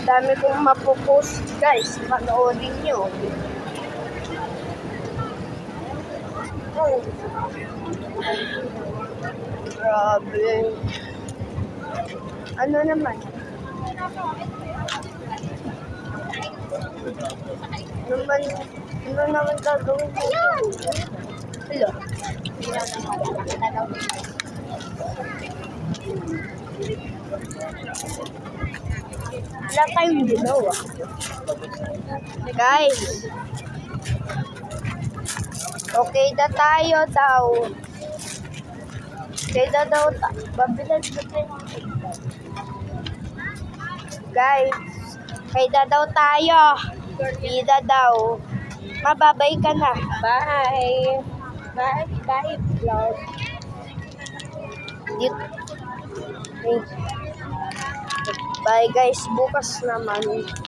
Dami kong mapopost, guys. Panoorin nyo. Oh. Grabe. Ano naman? Ano naman gagawin mo? Hello? Wala tayong ginawa. Guys. Okay na tayo daw. Okay na daw. Babilan na tayo. Guys. Okay na daw tayo. Hindi daw. Mababay ka na. Bye. Bye. Bye. Vlog. Bye guys. Bukas naman.